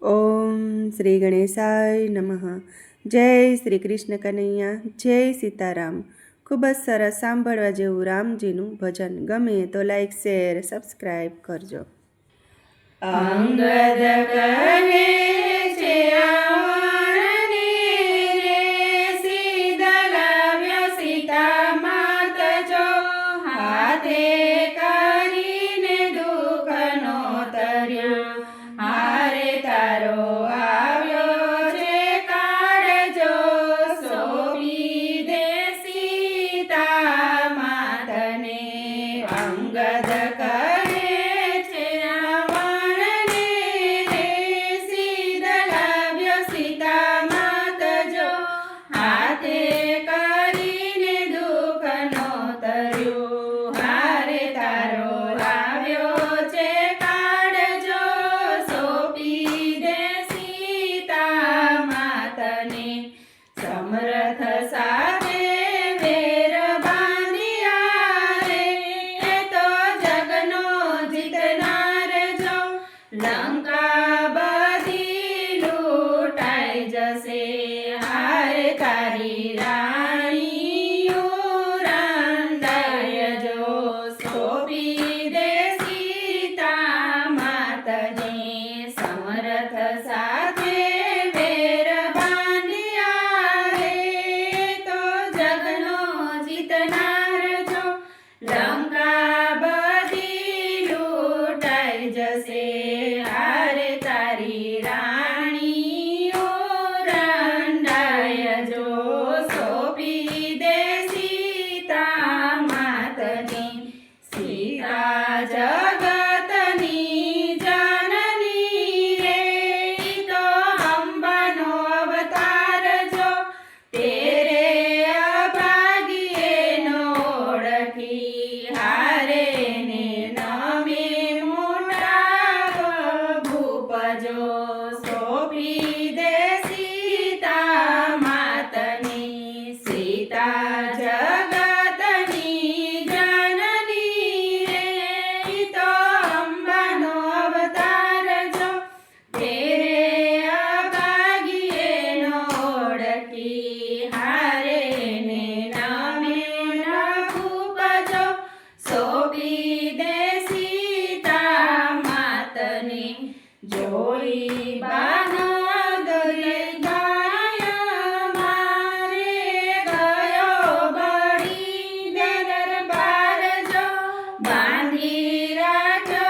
ઓમ શ્રી ગણેશાય નમઃ. જય શ્રી કૃષ્ણ કનૈયા, જય સીતારામ. ખૂબ જ સરસ સાંભળવા જેવું રામજીનું ભજન. ગમે તો લાઈક, શેર, સબસ્ક્રાઈબ કરજો. અંગદ કહે છે આવણને રે, સીધા લાવ્યો સીતા માત જો, હાથે કરીને દુઃખનો તર્યો. હારે તારો આવ્યો છે કાળજો, સોંપી દે સીતા માતને. અંગદ કહે છે આવણને રે, સીધા લાવ્યો સીતા માત જો, હાથે કરીને દુઃખનો તર્યો. હારે તારો આવ્યો છે કાળજો, સોંપી દે સીતા માતને. સમરથ સાથે વેર બાંધ્યા રે, એ તો જગનો જીતનાર જો, લંકા બધી લૂંટાઈ જશે. હારે તારી રાણીઓ રંડાય જો, સોંપી દે સીતા માતને. સમરથ સાથે વેર બાંધ્યા રે, તો જગનો જીતનાર જો, લંકા બધી લૂંટાઈ જશે. હારે તારી રાણીઓ રંડાય જો, સોંપી દે સીતા માતને. સીતા જગતની જનની રે, ઈ તો અંબાનો અવતાર જો, તેરે અભાગીએ નો ઓળખી. હારે ને નમે મોટા ભૂપ જો, સોંપી દે સીતા માતને. સીતા જગતની જનની રે, ઈ તો અંબાનો અવતાર જો, તેરે અભાગીએ નો ઓળખી. હારે ને નમે ભૂપ જો, સોંપી દે સીતા માતને. જોઈ બહાદુરી ગાય મારે, ગયો બળી દે દરબાર જો, બાંધી રાખજો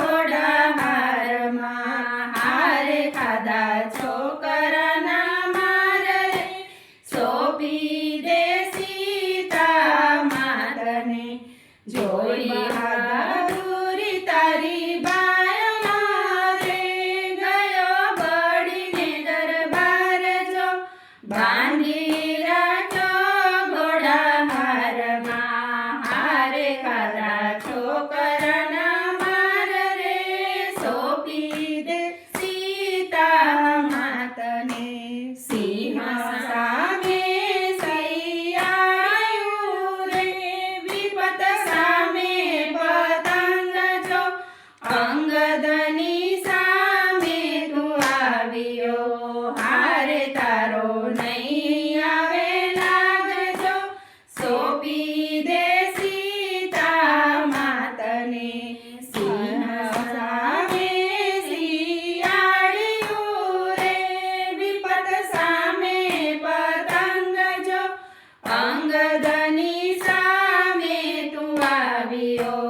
ઘોડા હારમાં. હારે ખાધા છોકરાના માર રે, સોંપી દે સીતા માતને. જોઈ બહાદુરી તારી બાયમાં રે, ગયો બળીને દરબાર જો, બાંધી રાખજો ઘોડા હારમાં. હારે ખાધા છોકરાના માર રે, સોંપી દે સીતા માતને. સિંહ સામે સૈયાયું રે, વિપત સામે પતંગ જો, અંગદની સામે તું આવ્યો. હારે તારો નહીં આવે લાગજો, સોંપી દે સીતા માતને. સિંહ સામે શિયાળિયું રે, વિપત સામે પતંગ જો, અંગદની સામે તું આવ્યો.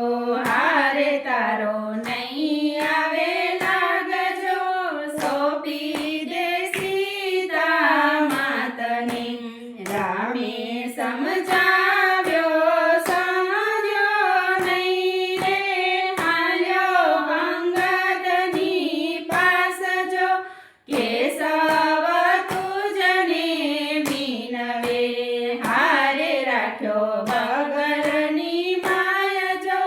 હારે તારો નહીં આવે લાગજો, સોંપી દે સીતા માતને. રામે સમજાવ્યો સમજ્યો નહીં રે, હાલ્યો અંગદની પાસ જો, કેશવ તુજને વિનવે. હારે રાખ્યો બગલની માય જો,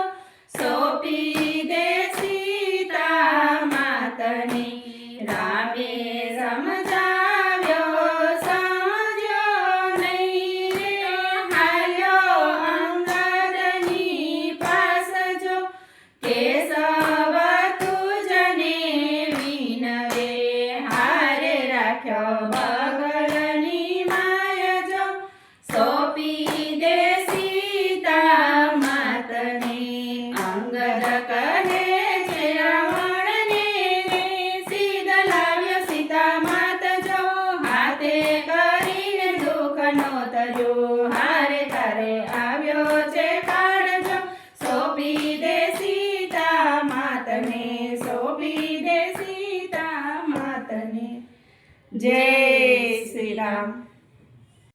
જય